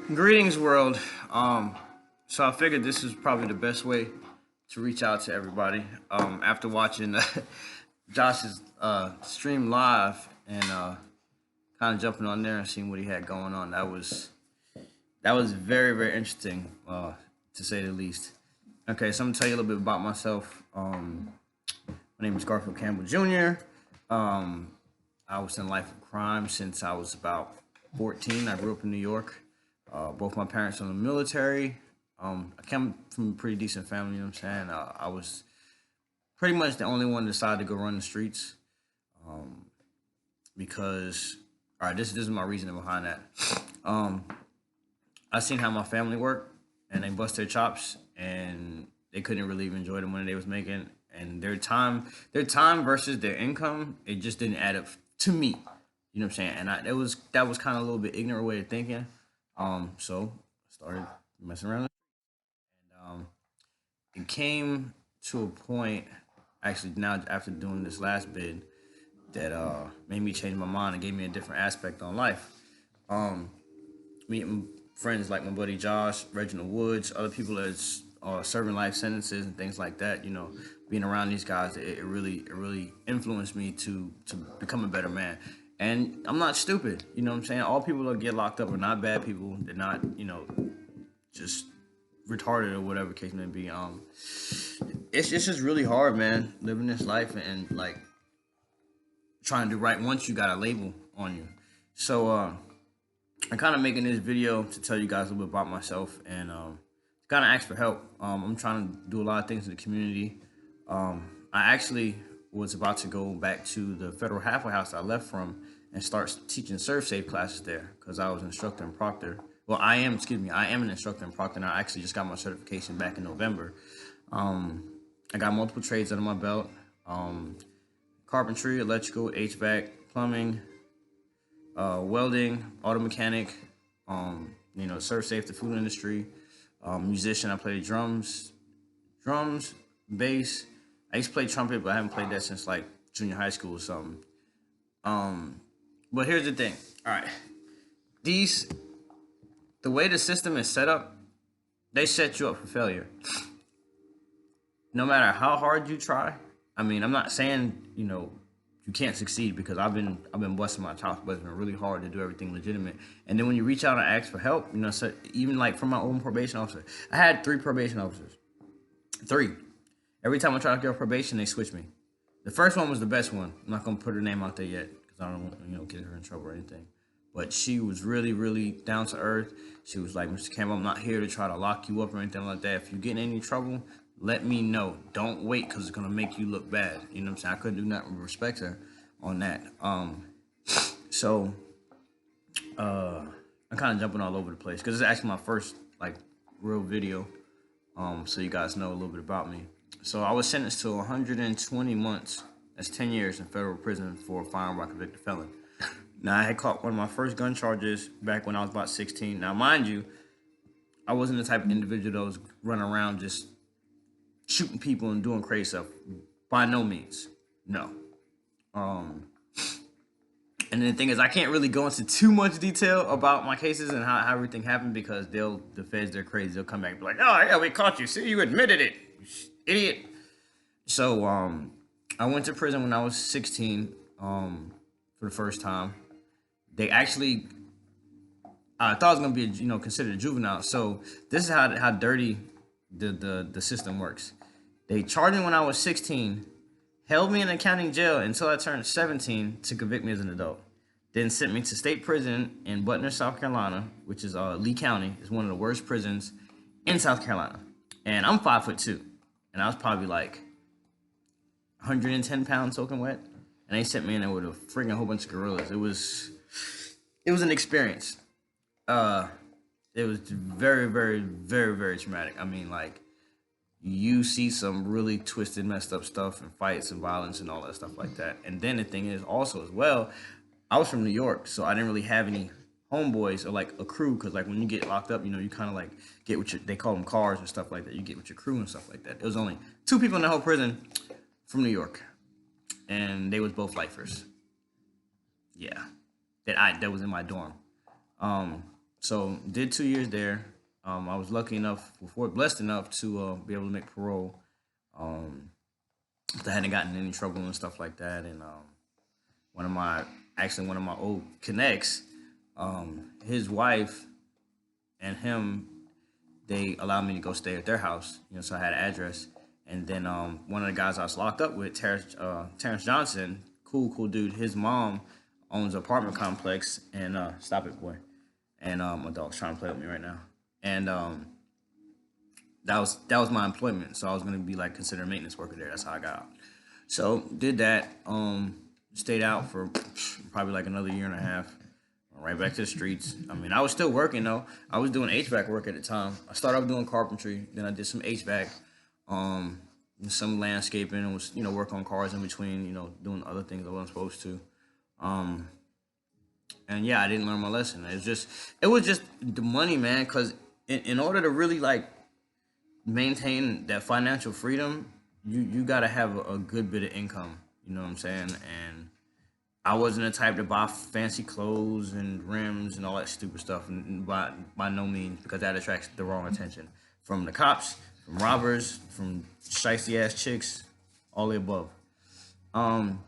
Greetings, world. So I figured this is probably the best way to reach out to everybody. After watching Josh's stream live and kind of jumping on there and seeing what he had going on, that was very very interesting, to say the least. Okay, so I'm gonna tell you a little bit about myself. My name is Garfield Campbell Jr. Um, I was in life of crime since I was about 14. I grew up in New York. Both my parents are in the military. I come from a pretty decent family, you know what I'm saying? I was pretty much the only one that decided to go run the streets because, all right, this is my reasoning behind that. Um, I seen how my family worked, and they bust their chops, and they couldn't really even enjoy the money they was making, and their time versus their income, it just didn't add up to me. You know what I'm saying? And that was kind of a little bit ignorant way of thinking. So I started messing around. Um, it came to a point, actually, now after doing this last bid, that made me change my mind and gave me a different aspect on life. Um, Meeting friends like my buddy Josh, Reginald Woods, other people that's serving life sentences and things like that. Being around these guys, it really influenced me to become a better man. And I'm not stupid. You know what I'm saying? All people that get locked up are not bad people. They're not, just retarded or whatever case may be. It's just really hard, man, living this life and like trying to do right once you got a label on you. So I'm kind of making this video to tell you guys a little bit about myself and kind of ask for help. I'm trying to do a lot of things in the community. I actually was about to go back to the federal halfway house I left from and start teaching serve safe classes there because I was an instructor in Proctor. Well, I am an instructor in Proctor, and I actually just got my certification back in November. Um, I got multiple trades under my belt: carpentry, electrical, HVAC, plumbing, welding, auto mechanic, serve safe, the food industry, musician. I play drums, bass. I used to play trumpet, but I haven't played that since like junior high school or something. Um, but here's the thing. All right, these the way the system is set up, they set you up for failure. No matter how hard you try. I mean, I'm not saying you can't succeed because I've been busting my chops, but it's been really hard to do everything legitimate. And then when you reach out and ask for help, so even like from my own probation officer, I had three probation officers. Three. Every time I try to get a probation, they switch me. The first one was the best one. I'm not gonna put her name out there yet because I don't want get her in trouble or anything. But she was really, really down to earth. She was like, Mr. Campbell, I'm not here to try to lock you up or anything like that. If you get in any trouble, let me know. Don't wait because it's gonna make you look bad. You know what I'm saying? I couldn't do nothing but respect her on that. So I'm kind of jumping all over the place because it's actually my first like real video. So you guys know a little bit about me. So I was sentenced to 120 months. That's 10 years in federal prison for a firearm by convicted felon. Now, I had caught one of my first gun charges back when I was about 16. Now, mind you, I wasn't the type of individual that was running around just shooting people and doing crazy stuff. By no means. No. Um, and the thing is, I can't really go into too much detail about my cases and how everything happened because the feds, they're crazy. They'll come back and be like, oh, yeah, we caught you. See, you admitted it. You idiot. So, I went to prison when I was 16 for the first time. They actually, I thought it was gonna be considered a juvenile. So this is how dirty the system works. They charged me when I was 16, held me in a county jail until I turned 17 to convict me as an adult. Then sent me to state prison in Butner, South Carolina, which is Lee County. It's one of the worst prisons in South Carolina. And I'm 5'2", and I was probably like 110 pounds soaking wet. And they sent me in there with a freaking whole bunch of gorillas. It was an experience. Uh, it was very, very, very, very traumatic. I mean, like you see some really twisted, messed up stuff and fights and violence and all that stuff like that. And then the thing is also as well, I was from New York, so I didn't really have any homeboys or like a crew because like when you get locked up, you kind of like get with they call them cars and stuff like that. You get with your crew and stuff like that. There was only two people in the whole prison from New York, and they was both lifers. Yeah, that was in my dorm. Um, So did 2 years there. I was lucky enough, blessed enough to be able to make parole. Um, I hadn't gotten in any trouble and stuff like that. And one of my one of my old connects, his wife and him, they allowed me to go stay at their house. So I had an address. And then one of the guys I was locked up with, Terrence Johnson, cool dude. His mom owns an apartment complex, and stop it, boy. And my dog's trying to play with me right now. And that was my employment. So I was gonna be like considered a maintenance worker there. That's how I got out. So did that. Stayed out for probably like another year and a half. Right back to the streets. I mean, I was still working though. I was doing HVAC work at the time. I started off doing carpentry, then I did some HVAC, um, some landscaping, and was work on cars in between. Doing other things I wasn't supposed to. Um, and yeah, I didn't learn my lesson. It was just the money, man. Because in order to really like maintain that financial freedom, you gotta have a good bit of income. You know what I'm saying? And I wasn't the type to buy fancy clothes and rims and all that stupid stuff, and by no means, because that attracts the wrong attention from the cops, from robbers, from shiesty ass chicks, all the above. Um,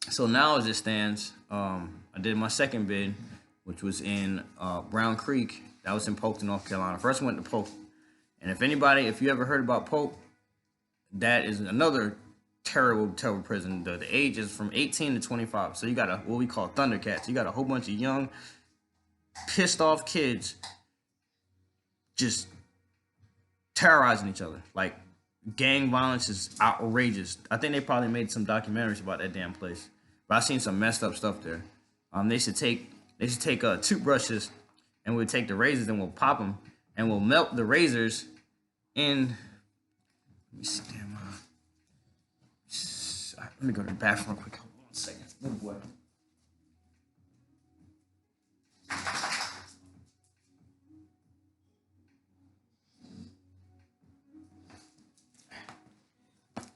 so now as it stands, I did my second bid, which was in Brown Creek. That was in Polk, North Carolina. First I went to Polk, and if you ever heard about Polk, that is another terrible prison. The age is from 18 to 25. So you got what we call Thundercats. You got a whole bunch of young, pissed off kids just terrorizing each other. Like gang violence is outrageous. I think they probably made some documentaries about that damn place. But I've seen some messed up stuff there. They should take toothbrushes, and we'll take the razors and we'll pop them and we'll melt the razors in. Let me see, damn. Let me go to the bathroom real quick. Hold on 1 second. Oh boy.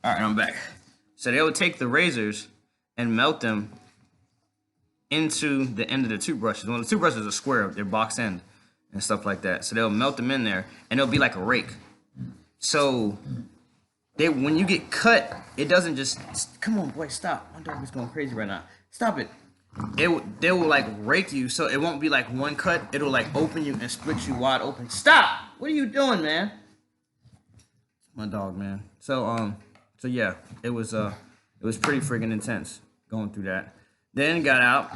All right, I'm back. So they would take the razors and melt them into the end of the toothbrushes. Well, the toothbrushes are square, they're box end and stuff like that. So they'll melt them in there, and it'll be like a rake. So when you get cut, it doesn't just come on, boy, stop. My dog is going crazy right now. Stop it. They will like rake you, so it won't be like one cut. It'll like open you and split you wide open. Stop! What are you doing, man? My dog, man. So yeah, it was pretty freaking intense going through that. Then got out.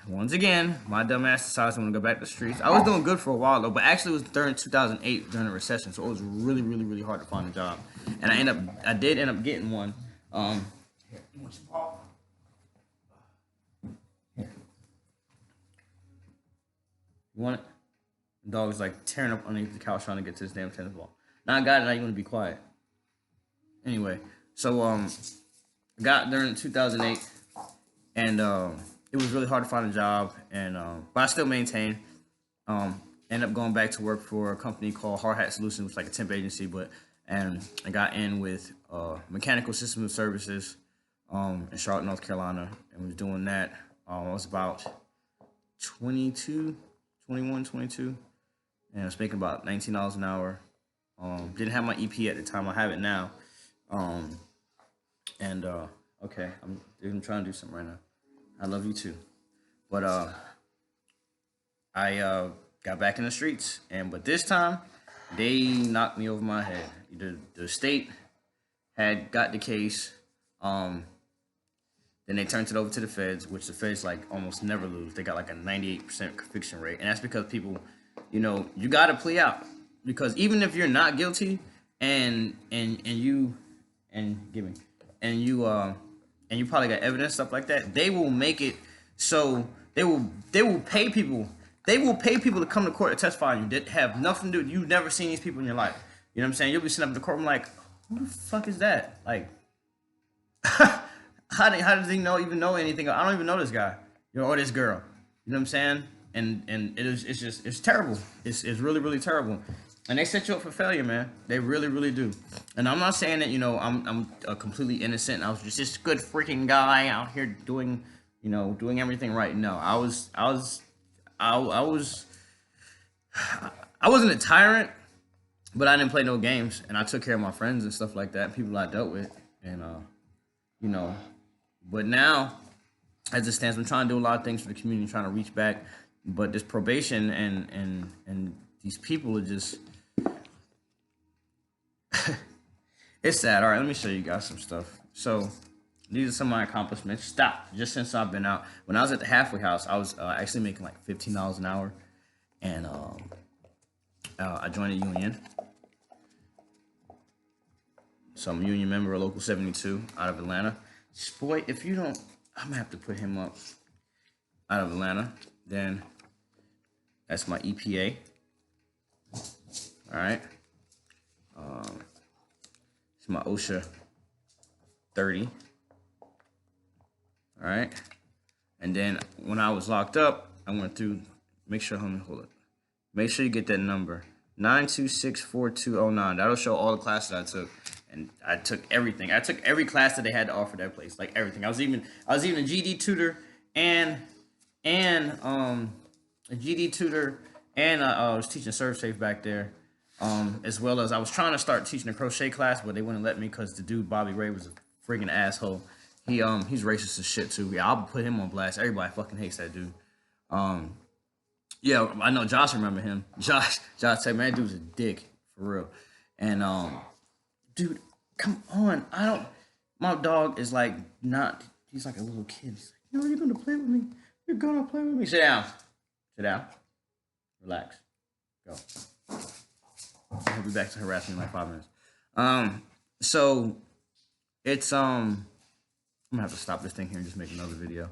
Once again, my dumb ass decided I'm gonna go back to the streets. I was doing good for a while though, but actually it was during 2008 during the recession, so it was really, really, really hard to find a job. And I did end up getting one. Here, you want some ball? Here. You want it? The dog is like tearing up underneath the couch trying to get to this damn tennis ball. Now I got it. Now you want to be quiet. Anyway, so got during 2008, and it was really hard to find a job, and but I still maintained. Ended up going back to work for a company called Hard Hat Solutions, which is like a temp agency, and I got in with Mechanical Systems Services in Charlotte, North Carolina, and was doing that. I was about 22, 21, 22, and I was making about $19 an hour. Didn't have my EP at the time. I have it now. Um, and okay, I'm trying to do something right now. I love you too. But I got back in the streets, but this time they knocked me over my head. The state had got the case. Then they turned it over to the feds, which the feds like almost never lose. They got like a 98% conviction rate, and that's because people, you got to plea out, because even if you're not guilty, and you and give me and you probably got evidence, stuff like that, they will make it so they will pay people. They will pay people to come to court to testify on you that have nothing to do. You've never seen these people in your life. You know what I'm saying? You'll be sitting up in the courtroom like, who the fuck is that? Like, how does he even know anything? I don't even know this guy, or this girl. You know what I'm saying? And it's terrible. It's really, really terrible. And they set you up for failure, man. They really, really do. And I'm not saying that I'm completely innocent. I was just this good freaking guy out here doing everything right. No, I was I wasn't a tyrant, but I didn't play no games, and I took care of my friends and stuff like that, people I dealt with, and you know. But now, as it stands, I'm trying to do a lot of things for the community, trying to reach back. But this probation and these people are just it's sad. All right, let me show you guys some stuff. So these are some of my accomplishments. Stop. Just since I've been out, when I was at the halfway house, I was actually making like $15 an hour, and I joined a union. So I'm a union member of Local 72 out of Atlanta. Boy, if you don't, I'm gonna have to put him up out of Atlanta. Then that's my EPA. All right. It's my OSHA 30. All right. And then when I was locked up, I went through. Make sure, hold it. Make sure you get that number 9264209. That'll show all the classes I took, and I took everything. I took every class that they had to offer that place, like everything. I was even a GD tutor and a GD tutor, and I was teaching Serve Safe back there, as well as I was trying to start teaching a crochet class, but they wouldn't let me because the dude Bobby Ray was a friggin' asshole. He's racist as shit too. Yeah, I'll put him on blast. Everybody fucking hates that dude. Yeah, I know Josh remember him. Josh said, man, that dude's a dick for real. And dude, come on. My dog is like not. He's like a little kid. He's like, no, you're gonna play with me. You're gonna play with me. Sit down. Relax. Go. I'll be back to harassing you in like 5 minutes. So it's I'm gonna have to stop this thing here and just make another video.